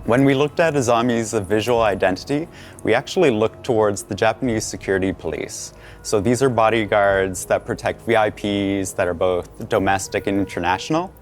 When we looked at Azami's visual identity, we actually looked towards the Japanese security police. So these are bodyguards that protect VIPs that are both domestic and international.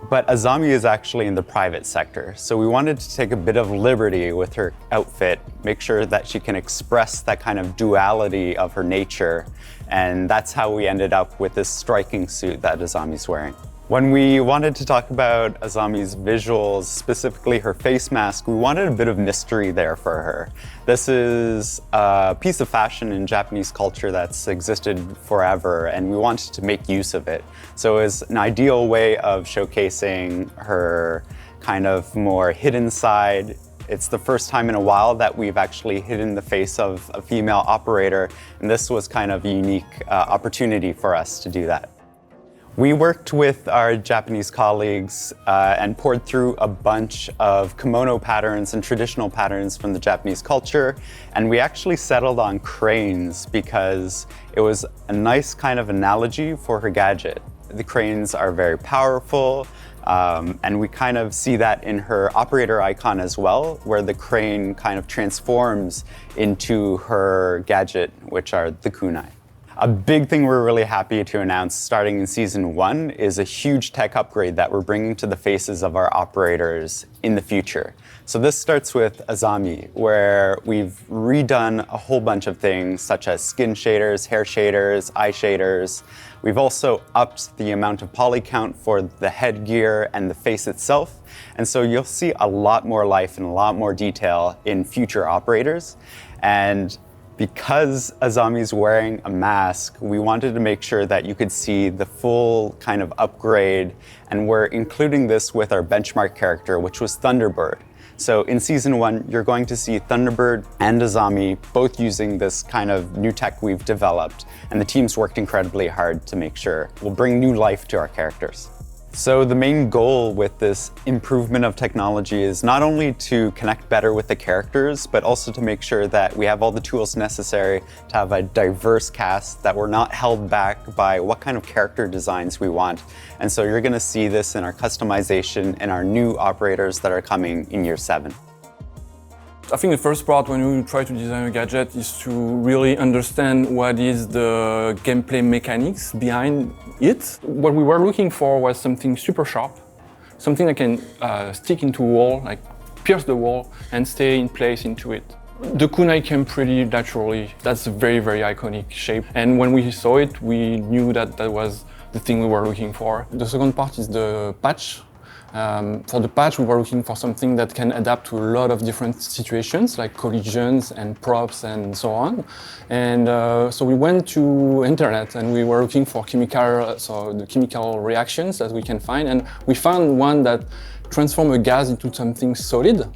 But Azami is actually in the private sector. So we wanted to take a bit of liberty with her outfit, make sure that she can express that kind of duality of her nature. And that's how we ended up with this striking suit that Azami's wearing. When we wanted to talk about Azami's visuals, specifically her face mask, we wanted a bit of mystery there for her. This is a piece of fashion in Japanese culture that's existed forever, and we wanted to make use of it. So it was an ideal way of showcasing her kind of more hidden side. It's the first time in a while that we've actually hidden the face of a female operator, and this was kind of a unique opportunity for us to do that. We worked with our Japanese colleagues and poured through a bunch of kimono patterns and traditional patterns from the Japanese culture, and we actually settled on cranes because it was a nice kind of analogy for her gadget. The cranes are very powerful, and we kind of see that in her operator icon as well, where the crane kind of transforms into her gadget, which are the kunai. A big thing we're really happy to announce starting in season 1 is a huge tech upgrade that we're bringing to the faces of our operators in the future. So this starts with Azami, where we've redone a whole bunch of things such as skin shaders, hair shaders, eye shaders. We've also upped the amount of poly count for the headgear and the face itself. And so you'll see a lot more life and a lot more detail in future operators. And because Azami's wearing a mask, we wanted to make sure that you could see the full kind of upgrade, and we're including this with our benchmark character, which was Thunderbird. So in season 1, you're going to see Thunderbird and Azami both using this kind of new tech we've developed, and the team's worked incredibly hard to make sure we'll bring new life to our characters. So the main goal with this improvement of technology is not only to connect better with the characters, but also to make sure that we have all the tools necessary to have a diverse cast, that we're not held back by what kind of character designs we want. And so you're going to see this in our customization and our new operators that are coming in year 7. I think the first part when you try to design a gadget is to really understand what is the gameplay mechanics behind it. What we were looking for was something super sharp, something that can stick into a wall, like pierce the wall and stay in place into it. The kunai came pretty naturally. That's a very, very iconic shape. And when we saw it, we knew that that was the thing we were looking for. The second part is the patch. For the patch, we were looking for something that can adapt to a lot of different situations, like collisions and props and so on. And so we went to internet and we were looking for the chemical reactions that we can find. And we found one that transformed a gas into something solid.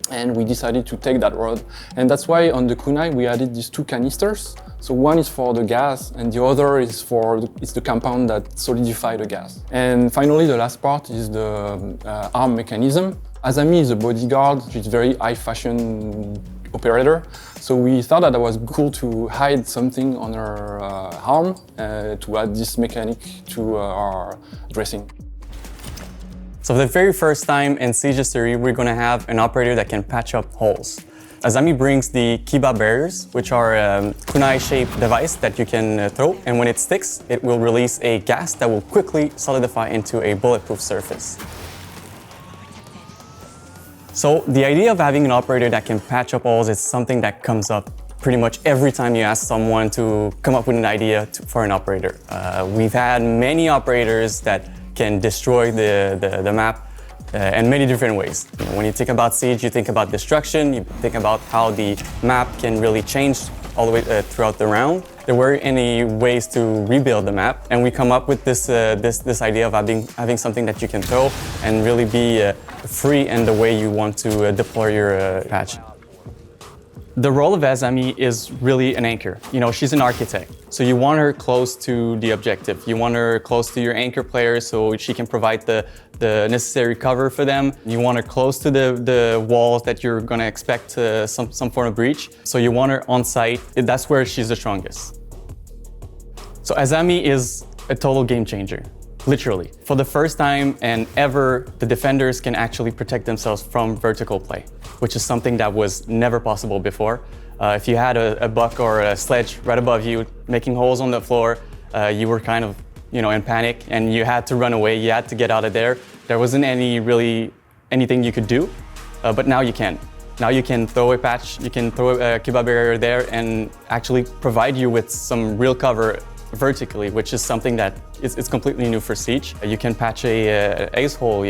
And we decided to take that road. And that's why on the kunai, we added these 2 canisters. So one is for the gas and the other is the compound that solidifies the gas. And finally, the last part is the arm mechanism. Azami is a bodyguard. She's a very high fashion operator. So we thought that it was cool to hide something on her arm to add this mechanic to our dressing. So for the very first time in Siege History, we're going to have an operator that can patch up holes. Azami brings the Kiba barriers, which are a kunai-shaped device that you can throw, and when it sticks, it will release a gas that will quickly solidify into a bulletproof surface. So the idea of having an operator that can patch up holes is something that comes up pretty much every time you ask someone to come up with an idea for an operator. We've had many operators that can destroy the map in many different ways. When you think about Siege, you think about destruction, you think about how the map can really change all the way throughout the round. There weren't any ways to rebuild the map, and we come up with this idea of having something that you can throw and really be free in the way you want to deploy your patch. The role of Azami is really an anchor. You know, she's an architect, so you want her close to the objective. You want her close to your anchor players so she can provide the necessary cover for them. You want her close to the walls that you're going to expect some form of breach. So you want her on site. That's where she's the strongest. So Azami is a total game changer. literally. For the first time and ever, the defenders can actually protect themselves from vertical play, which is something that was never possible before. If you had a buck or a sledge right above you, making holes on the floor, you were kind of, in panic, and you had to run away. You had to get out of there. There wasn't anything you could do, but now you can. Now you can throw a patch, you can throw a Kiba barrier there and actually provide you with some real cover vertically, which is something that it's completely new for Siege. You can patch a ace hole,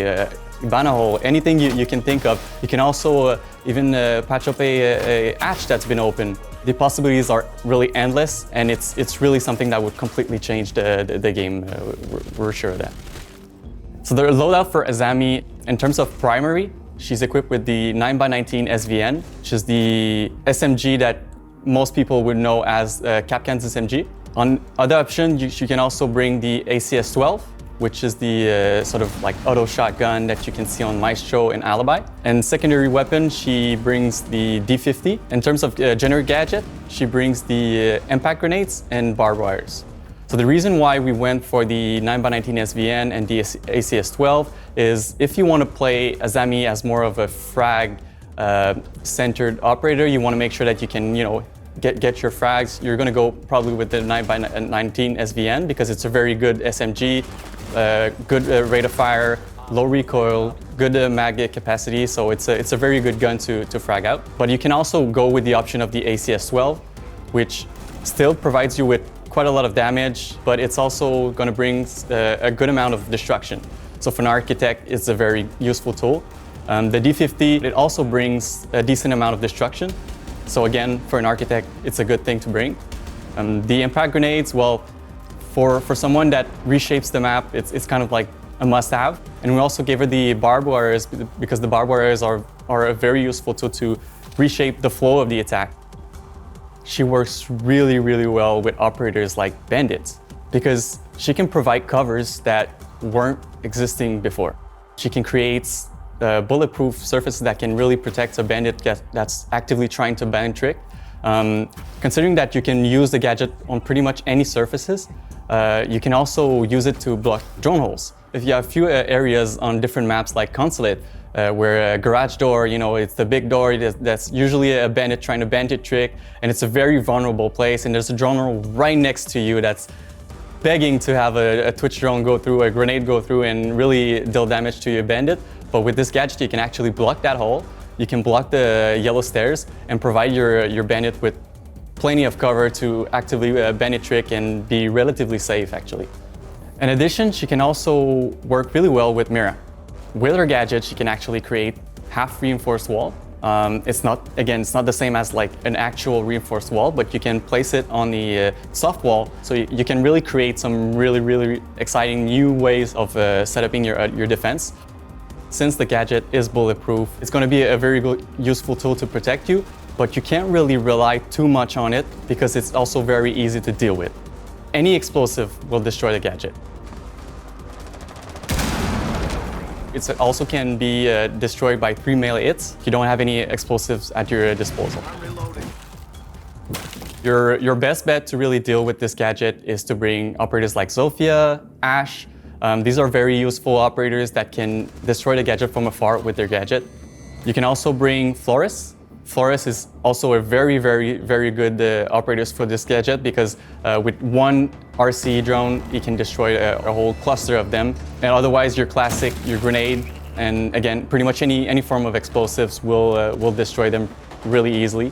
Ibana hole, anything you can think of. You can also even patch up a hatch that's been open. The possibilities are really endless, and it's really something that would completely change the game. We're sure of that. So the loadout for Azami, in terms of primary, she's equipped with the 9x19 SVN, which is the SMG that most people would know as Capcan's SMG. On other option, you can also bring the ACS-12, which is the sort of like auto shotgun that you can see on Maestro and Alibi. And secondary weapon, she brings the D50. In terms of generic gadget, she brings the impact grenades and barbed wires. So the reason why we went for the 9x19 SVN and the ACS-12 is if you want to play Azami as more of a frag centered operator, you want to make sure that you can, get your frags. You're going to go probably with the 9x19 SVN because it's a very good SMG, good rate of fire, low recoil, good mag capacity, so it's a very good gun to frag out. But you can also go with the option of the ACS-12, which still provides you with quite a lot of damage, but it's also going to bring a good amount of destruction. So for an architect, it's a very useful tool. The D50, it also brings a decent amount of destruction. So again, for an architect, it's a good thing to bring. The impact grenades, well, for someone that reshapes the map, it's kind of like a must-have. And we also gave her the barbed wires because the barbed wires are a very useful tool to reshape the flow of the attack. She works really, really well with operators like bandits because she can provide covers that weren't existing before. She can create bulletproof surfaces that can really protect a bandit that's actively trying to ban trick. Considering that you can use the gadget on pretty much any surfaces, you can also use it to block drone holes. If you have a few areas on different maps like Consulate, where a garage door, it's the big door that's usually a bandit trying to bandit trick, and it's a very vulnerable place, and there's a drone right next to you that's begging to have a Twitch drone go through, a grenade go through, and really deal damage to your bandit. But with this gadget, you can actually block that hole, you can block the yellow stairs, and provide your bandit with plenty of cover to actively bandit trick and be relatively safe, actually. In addition, she can also work really well with Mira. With her gadget, she can actually create half reinforced wall. It's not the same as like an actual reinforced wall, but you can place it on the soft wall, so you can really create some really, really exciting new ways of setting your defense. Since the gadget is bulletproof, it's going to be a very good, useful tool to protect you, but you can't really rely too much on it because it's also very easy to deal with. Any explosive will destroy the gadget. It also can be destroyed by 3 melee hits if you don't have any explosives at your disposal. Your best bet to really deal with this gadget is to bring operators like Zofia, Ash. These are very useful operators that can destroy the gadget from afar with their gadget. You can also bring Flores. Flores is also a very, very, very good operator for this gadget because with one RC drone, you can destroy a whole cluster of them. And otherwise, your classic, your grenade, and again, pretty much any form of explosives will destroy them really easily.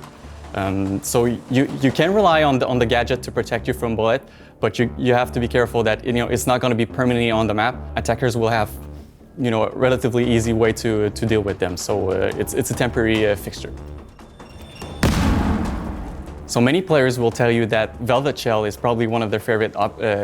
So you can rely on the gadget to protect you from bullet, but you have to be careful that it's not going to be permanently on the map. Attackers will have a relatively easy way to deal with them. So it's a temporary fixture. So many players will tell you that Velvet Shell is probably one of their favorite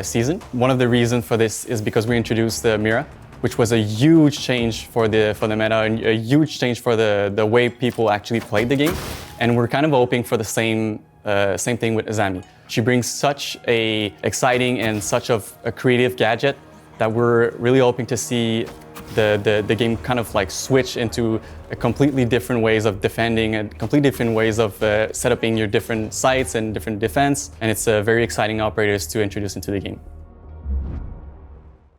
season. One of the reasons for this is because we introduced the Mira, which was a huge change for the meta and a huge change for the way people actually played the game. And we're kind of hoping for the same thing with Azami. She brings such a exciting and such of a creative gadget that we're really hoping to see the game kind of like switch into a completely different ways of defending and completely different ways of setting your different sites and different defense. And it's very exciting operators to introduce into the game.